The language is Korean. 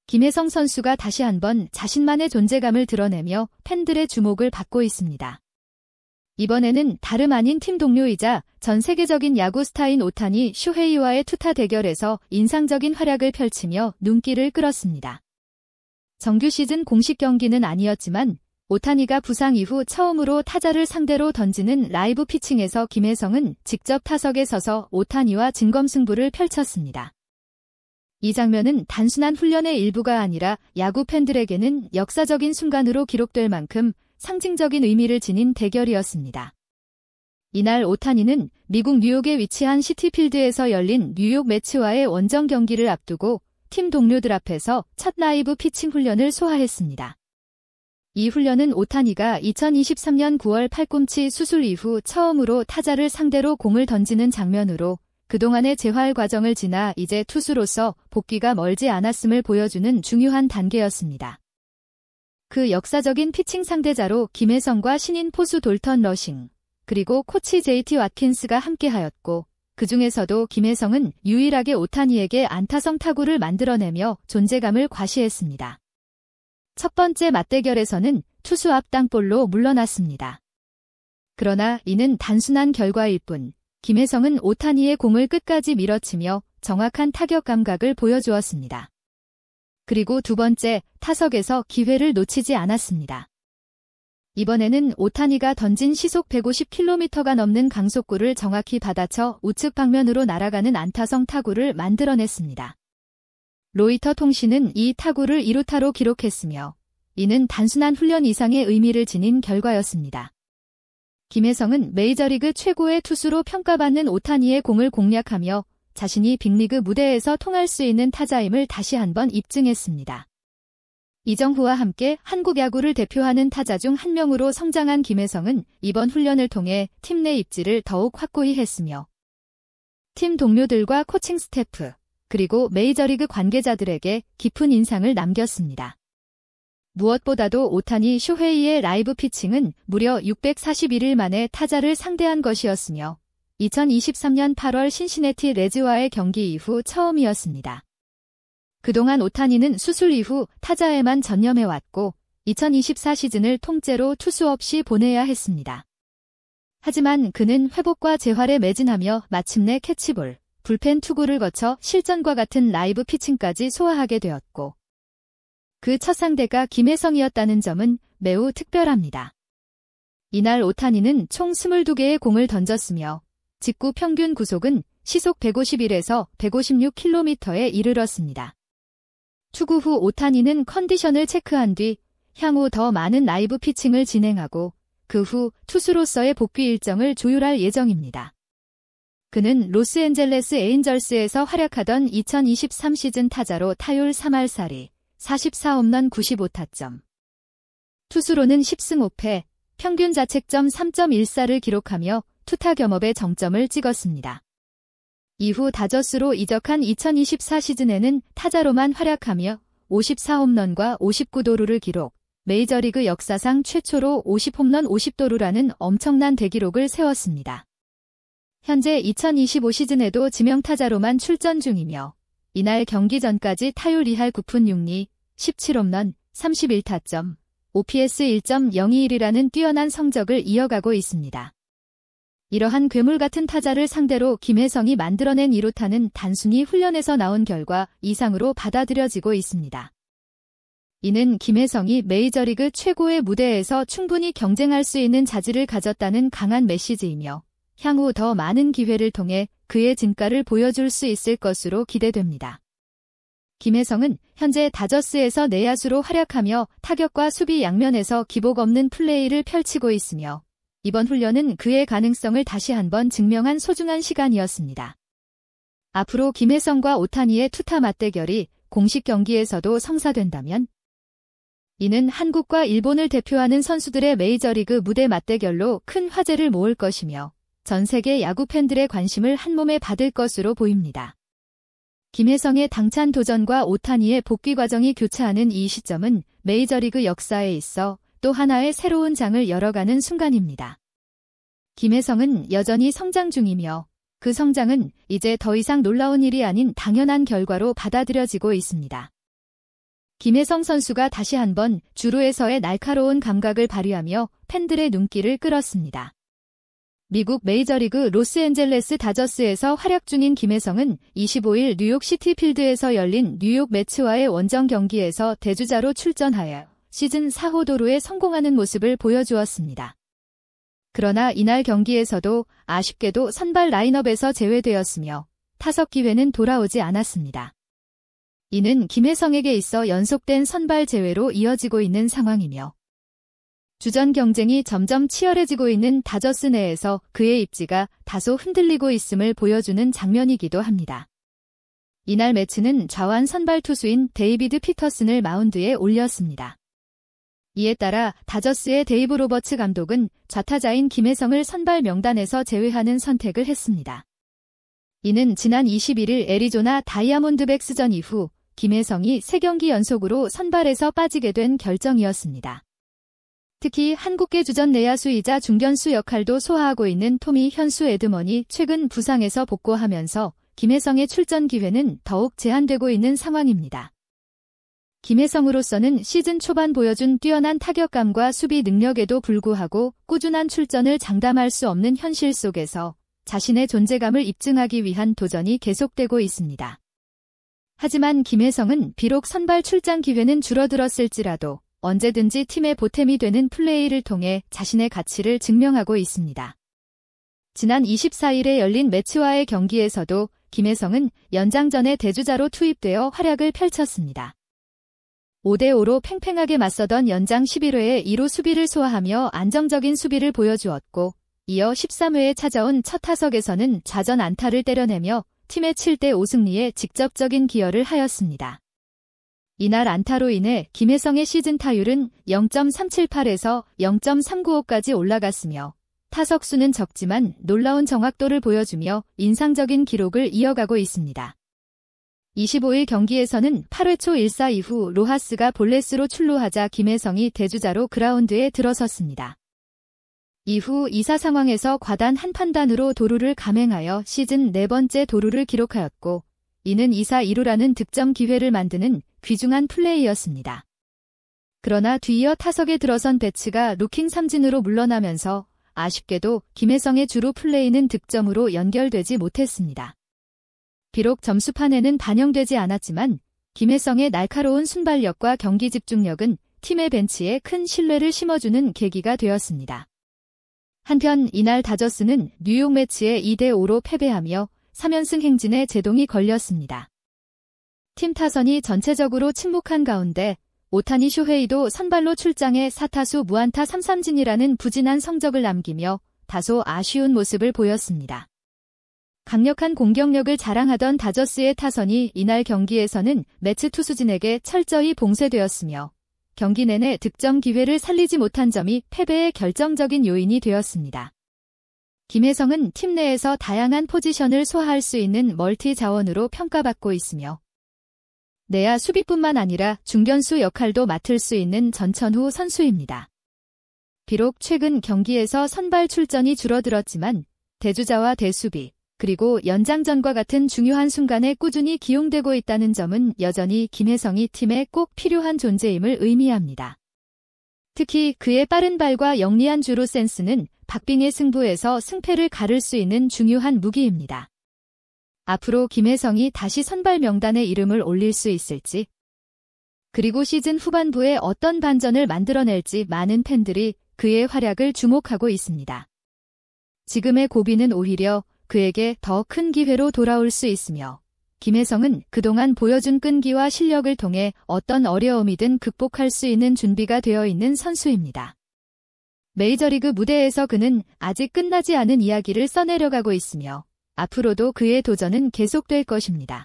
김혜성 선수가 다시 한번 자신만의 존재감을 드러내며 팬들의 주목을 받고 있습니다. 이번에는 다름 아닌 팀 동료이자 전 세계적인 야구 스타인 오타니 슈헤이와의 투타 대결에서 인상적인 활약을 펼치며 눈길을 끌었습니다. 정규 시즌 공식 경기는 아니었지만 오타니가 부상 이후 처음으로 타자를 상대로 던지는 라이브 피칭에서 김혜성은 직접 타석에 서서 오타니와 진검승부를 펼쳤습니다. 이 장면은 단순한 훈련의 일부가 아니라 야구 팬들에게는 역사적인 순간으로 기록될 만큼 상징적인 의미를 지닌 대결이었습니다. 이날 오타니는 미국 뉴욕에 위치한 시티필드에서 열린 뉴욕 매츠와의 원정 경기를 앞두고 팀 동료들 앞에서 첫 라이브 피칭 훈련을 소화했습니다. 이 훈련은 오타니가 2023년 9월 팔꿈치 수술 이후 처음으로 타자를 상대로 공을 던지는 장면으로 그동안의 재활 과정을 지나 이제 투수로서 복귀가 멀지 않았음을 보여주는 중요한 단계였습니다. 그 역사적인 피칭 상대자로 김혜성과 신인 포수 돌턴 러싱, 그리고 코치 JT 왓킨스가 함께하였고 그 중에서도 김혜성은 유일하게 오타니에게 안타성 타구를 만들어내며 존재감을 과시했습니다. 첫 번째 맞대결에서는 투수 앞 땅볼로 물러났습니다. 그러나 이는 단순한 결과일 뿐 김혜성은 오타니의 공을 끝까지 밀어치며 정확한 타격 감각을 보여주었습니다. 그리고 두 번째 타석에서 기회를 놓치지 않았습니다. 이번에는 오타니가 던진 시속 150km가 넘는 강속구를 정확히 받아쳐 우측 방면으로 날아가는 안타성 타구를 만들어냈습니다. 로이터 통신은 이 타구를 2루타로 기록했으며 이는 단순한 훈련 이상의 의미를 지닌 결과였습니다. 김혜성은 메이저리그 최고의 투수로 평가받는 오타니의 공을 공략하며 자신이 빅리그 무대에서 통할 수 있는 타자임을 다시 한번 입증했습니다. 이정후와 함께 한국 야구를 대표하는 타자 중 한 명으로 성장한 김혜성은 이번 훈련을 통해 팀 내 입지를 더욱 확고히 했으며 팀 동료들과 코칭 스태프, 그리고 메이저리그 관계자들에게 깊은 인상을 남겼습니다. 무엇보다도 오타니 슈헤이의 라이브 피칭은 무려 641일 만에 타자를 상대한 것이었으며 2023년 8월 신시내티 레즈와의 경기 이후 처음이었습니다. 그동안 오타니는 수술 이후 타자에만 전념해왔고 2024 시즌을 통째로 투수 없이 보내야 했습니다. 하지만 그는 회복과 재활에 매진하며 마침내 캐치볼, 불펜 투구를 거쳐 실전과 같은 라이브 피칭까지 소화하게 되었고 그 첫 상대가 김혜성이었다는 점은 매우 특별합니다. 이날 오타니는 총 22개의 공을 던졌으며 직구 평균 구속은 시속 151에서 156km에 이르렀습니다. 투구 후 오타니는 컨디션을 체크한 뒤 향후 더 많은 라이브 피칭을 진행하고 그 후 투수로서의 복귀 일정을 조율할 예정입니다. 그는 로스앤젤레스 에인절스에서 활약하던 2023 시즌 타자로 타율 3할 4리, 44홈런 95타점. 투수로는 10승 5패, 평균 자책점 3.14를 기록하며 투타 겸업의 정점을 찍었습니다. 이후 다저스로 이적한 2024 시즌에는 타자로만 활약하며 54홈런과 59도루를 기록, 메이저리그 역사상 최초로 50홈런 50도루라는 엄청난 대기록을 세웠습니다. 현재 2025 시즌에도 지명타자로만 출전 중이며 이날 경기 전까지 타율 2할 9푼 6리, 17홈런, 31타점, OPS 1.021이라는 뛰어난 성적을 이어가고 있습니다. 이러한 괴물 같은 타자를 상대로 김혜성이 만들어낸 2루타는 단순히 훈련에서 나온 결과 이상으로 받아들여지고 있습니다. 이는 김혜성이 메이저리그 최고의 무대에서 충분히 경쟁할 수 있는 자질을 가졌다는 강한 메시지이며 향후 더 많은 기회를 통해 그의 진가를 보여줄 수 있을 것으로 기대됩니다. 김혜성은 현재 다저스에서 내야수로 활약하며 타격과 수비 양면에서 기복 없는 플레이를 펼치고 있으며 이번 훈련은 그의 가능성을 다시 한번 증명한 소중한 시간이었습니다. 앞으로 김혜성과 오타니의 투타 맞대결이 공식 경기에서도 성사된다면 이는 한국과 일본을 대표하는 선수들의 메이저리그 무대 맞대결로 큰 화제를 모을 것이며 전 세계 야구 팬들의 관심을 한몸에 받을 것으로 보입니다. 김혜성의 당찬 도전과 오타니의 복귀 과정이 교차하는 이 시점은 메이저리그 역사에 있어 또 하나의 새로운 장을 열어가는 순간입니다. 김혜성은 여전히 성장 중이며 그 성장은 이제 더 이상 놀라운 일이 아닌 당연한 결과로 받아들여지고 있습니다. 김혜성 선수가 다시 한번 주루에서의 날카로운 감각을 발휘하며 팬들의 눈길을 끌었습니다. 미국 메이저리그 로스앤젤레스 다저스에서 활약 중인 김혜성은 25일 뉴욕 시티필드에서 열린 뉴욕 매츠와의 원정 경기에서 대주자로 출전하여 시즌 4호 도루에 성공하는 모습을 보여주었습니다. 그러나 이날 경기에서도 아쉽게도 선발 라인업에서 제외되었으며 타석 기회는 돌아오지 않았습니다. 이는 김혜성에게 있어 연속된 선발 제외로 이어지고 있는 상황이며 주전 경쟁이 점점 치열해지고 있는 다저스 내에서 그의 입지가 다소 흔들리고 있음을 보여주는 장면이기도 합니다. 이날 매치는 좌완 선발 투수인 데이비드 피터슨을 마운드에 올렸습니다. 이에 따라 다저스의 데이브 로버츠 감독은 좌타자인 김혜성을 선발 명단에서 제외하는 선택을 했습니다. 이는 지난 21일 애리조나 다이아몬드백스전 이후 김혜성이 3경기 연속으로 선발에서 빠지게 된 결정이었습니다. 특히 한국계 주전 내야수이자 중견수 역할도 소화하고 있는 토미 현수 에드먼이 최근 부상에서 복구하면서 김혜성의 출전 기회는 더욱 제한되고 있는 상황입니다. 김혜성으로서는 시즌 초반 보여준 뛰어난 타격감과 수비 능력에도 불구하고 꾸준한 출전을 장담할 수 없는 현실 속에서 자신의 존재감을 입증하기 위한 도전이 계속되고 있습니다. 하지만 김혜성은 비록 선발 출장 기회는 줄어들었을지라도 언제든지 팀의 보탬이 되는 플레이를 통해 자신의 가치를 증명하고 있습니다. 지난 24일에 열린 매치와의 경기에서도 김혜성은 연장전에 대주자로 투입되어 활약을 펼쳤습니다. 5대5로 팽팽하게 맞서던 연장 11회에 2루 수비를 소화하며 안정적인 수비를 보여주었고 이어 13회에 찾아온 첫 타석에서는 좌전 안타를 때려내며 팀의 7대5 승리에 직접적인 기여를 하였습니다. 이날 안타로 인해 김혜성의 시즌 타율은 0.378에서 0.395까지 올라갔으며 타석수는 적지만 놀라운 정확도를 보여주며 인상적인 기록을 이어가고 있습니다. 25일 경기에서는 8회 초 1사 이후 로하스가 볼넷으로 출루하자 김혜성이 대주자로 그라운드에 들어섰습니다. 이후 2사 상황에서 과단 한 판단으로 도루를 감행하여 시즌 4번째 도루를 기록하였고 이는 2사 2루라는 득점 기회를 만드는 귀중한 플레이였습니다. 그러나 뒤이어 타석에 들어선 배츠가 루킹 삼진으로 물러나면서 아쉽게도 김혜성의 주루 플레이는 득점으로 연결되지 못했습니다. 비록 점수판에는 반영되지 않았지만 김혜성의 날카로운 순발력과 경기 집중력은 팀의 벤치에 큰 신뢰를 심어주는 계기가 되었습니다. 한편 이날 다저스는 뉴욕 매치에 2대5로 패배하며 3연승 행진에 제동이 걸렸습니다. 팀 타선이 전체적으로 침묵한 가운데 오타니 쇼헤이도 선발로 출장해 4타수 무안타 3삼진이라는 부진한 성적을 남기며 다소 아쉬운 모습을 보였습니다. 강력한 공격력을 자랑하던 다저스의 타선이 이날 경기에서는 매치 투수진에게 철저히 봉쇄되었으며 경기 내내 득점 기회를 살리지 못한 점이 패배의 결정적인 요인이 되었습니다. 김혜성은 팀 내에서 다양한 포지션을 소화할 수 있는 멀티 자원으로 평가받고 있으며 내야 수비뿐만 아니라 중견수 역할도 맡을 수 있는 전천후 선수입니다. 비록 최근 경기에서 선발 출전이 줄어들었지만 대주자와 대수비, 그리고 연장전과 같은 중요한 순간에 꾸준히 기용되고 있다는 점은 여전히 김혜성이 팀에 꼭 필요한 존재임을 의미합니다. 특히 그의 빠른 발과 영리한 주루 센스는 박빙의 승부에서 승패를 가를 수 있는 중요한 무기입니다. 앞으로 김혜성이 다시 선발 명단에 이름을 올릴 수 있을지, 그리고 시즌 후반부에 어떤 반전을 만들어낼지 많은 팬들이 그의 활약을 주목하고 있습니다. 지금의 고비는 오히려 그에게 더 큰 기회로 돌아올 수 있으며 김혜성은 그동안 보여준 끈기와 실력을 통해 어떤 어려움이든 극복할 수 있는 준비가 되어 있는 선수입니다. 메이저리그 무대에서 그는 아직 끝나지 않은 이야기를 써내려가고 있으며 앞으로도 그의 도전은 계속될 것입니다.